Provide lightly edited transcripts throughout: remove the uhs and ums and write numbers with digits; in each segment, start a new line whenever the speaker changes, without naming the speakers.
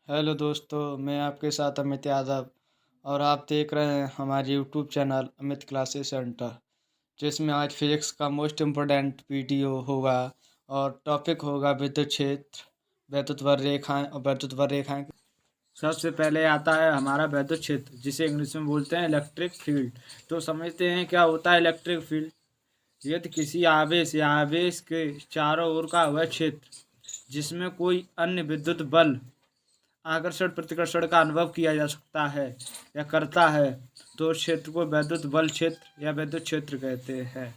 Hello दोस्तों, मैं आपके साथ अमित यादव और आप देख रहे हैं हमारे YouTube channel Amit classes centre, जिसमें आज फिजिक्स का मोस्ट इम्पोर्टेंट वीडियो होगा और टॉपिक होगा विद्युत क्षेत्र, वैद्युत रेखाएं और वैद्युत रेखाएं। सबसे पहले आता है हमारा वैद्युत क्षेत्र, जिसे इंग्लिश में बोलते हैं इलेक्ट्रिक फील्ड। तो समझते हैं क्या होता है इलेक्ट्रिक फील्ड। यदि किसी आवेश या आवेश के चारों ओर का वह क्षेत्र जिसमें कोई अन्य विद्युत बल आकर्षण प्रतिकर्षण का अनुभव किया जा सकता है या करता है, तो उस क्षेत्र को वैद्युत बल क्षेत्र या वैद्युत क्षेत्र कहते हैं।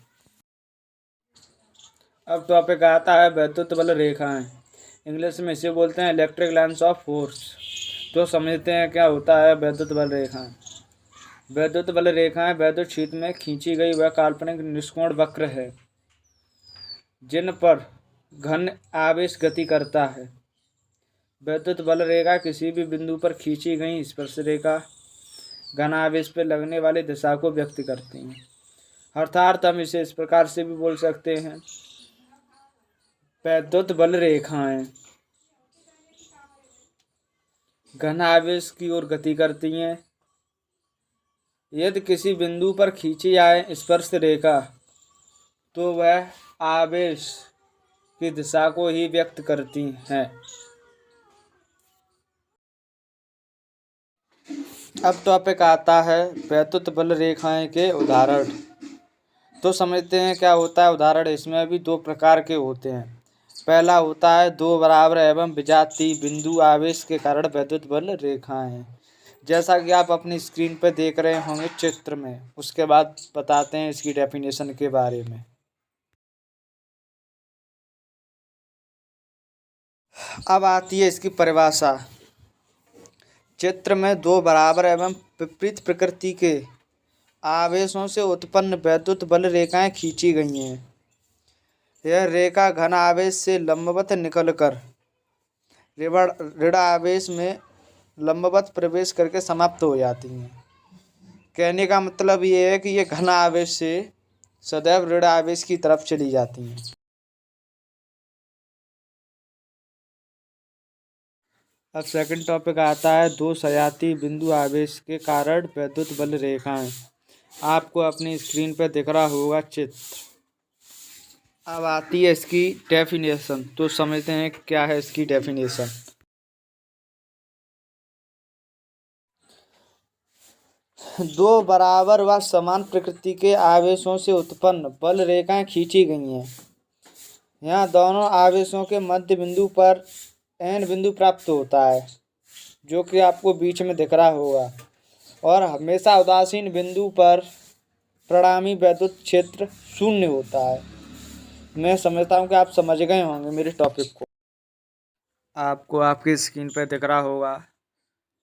अब टॉपिक आता है वैद्युत बल रेखाएं। इंग्लिश में इसे बोलते हैं इलेक्ट्रिक लाइन्स ऑफ फोर्स। तो समझते हैं क्या होता है वैद्युत बल रेखाएं। वैद्युत बल रेखाएं वैद्युत क्षेत्र में खींची गई वह काल्पनिक निष्कोण वक्र है जिन पर घन आवेश गति करता है। वैद्युत बल रेखा किसी भी बिंदु पर खींची गई स्पर्श रेखा घन आवेश पर लगने वाली दिशा को व्यक्त करती हैं। अर्थात हम इसे इस प्रकार से भी बोल सकते हैं, वैद्युत बल रेखाएं घन आवेश की ओर गति करती हैं। यदि किसी बिंदु पर खींची जाए स्पर्श रेखा तो वह आवेश की दिशा को ही व्यक्त करती हैं। अब टॉपिक आता है वैद्युत बल रेखाएं के उदाहरण। तो समझते हैं क्या होता है उदाहरण। इसमें भी दो प्रकार के होते हैं। पहला होता है दो बराबर एवं विजातीय बिंदु आवेश के कारण वैद्युत बल रेखाएं, जैसा कि आप अपनी स्क्रीन पर देख रहे होंगे चित्र में। उसके बाद बताते हैं इसकी डेफिनेशन के बारे में। अब आती है इसकी परिभाषा। चित्र में दो बराबर एवं विपरीत प्रकृति के आवेशों से उत्पन्न वैद्युत बल रेखाएं खींची गई हैं। यह रेखा घन आवेश से लंबवत निकलकर ऋण आवेश में लंबवत प्रवेश करके समाप्त हो जाती हैं। कहने का मतलब ये है कि ये घन आवेश से सदैव ऋण आवेश की तरफ चली जाती हैं। अब सेकंड टॉपिक आता है दो सजातीय बिंदु आवेश के कारण वैद्युत बल रेखाएं। आपको अपनी स्क्रीन पर दिख रहा होगा चित्र। अब आती है इसकी डेफिनेशन। तो समझते हैं क्या है इसकी डेफिनेशन। दो बराबर व समान प्रकृति के आवेशों से उत्पन्न बल रेखाएं खींची गई हैं। यहाँ दोनों आवेशों के मध्य बिंदु पर एन बिंदु प्राप्त होता है, जो कि आपको बीच में दिख रहा होगा, और हमेशा उदासीन बिंदु पर परिणामी वैद्युत क्षेत्र शून्य होता है। मैं समझता हूँ कि आप समझ गए होंगे मेरे टॉपिक को। आपको आपकी स्क्रीन पर दिख रहा होगा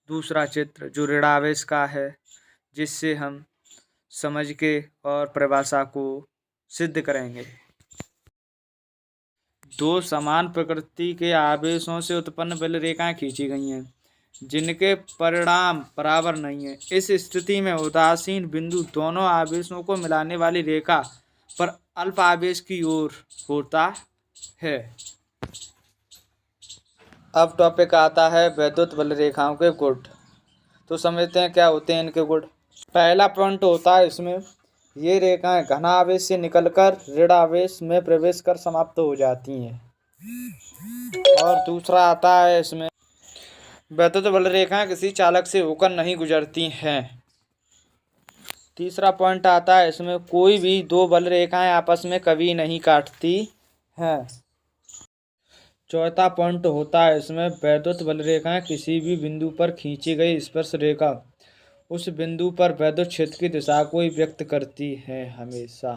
दूसरा चित्र जो ऋण आवेश का है, जिससे हम समझ के और परिभाषा को सिद्ध करेंगे। दो समान प्रकृति के आवेशों से उत्पन्न बल रेखाएं खींची गई हैं जिनके परिणाम बराबर नहीं है। इस स्थिति में उदासीन बिंदु दोनों आवेशों को मिलाने वाली रेखा पर अल्प आवेश की ओर होता है। अब टॉपिक आता है वैद्युत बल रेखाओं के गुण। तो समझते हैं क्या होते हैं इनके गुण। पहला पॉइंट होता है इसमें ये रेखाएं घन आवेश से निकलकर ऋण आवेश में प्रवेश कर समाप्त हो जाती हैं। और दूसरा आता है इसमें वैद्युत बल रेखाएं किसी चालक से होकर नहीं गुजरती हैं। तीसरा पॉइंट आता है इसमें कोई भी दो बल रेखाएं आपस में कभी नहीं काटती हैं। चौथा पॉइंट होता है इसमें वैद्युत बल रेखाएं किसी भी बिंदु पर खींची गई स्पर्श रेखा उस बिंदु पर वैद्युत क्षेत्र की दिशा को ही व्यक्त करती है हमेशा।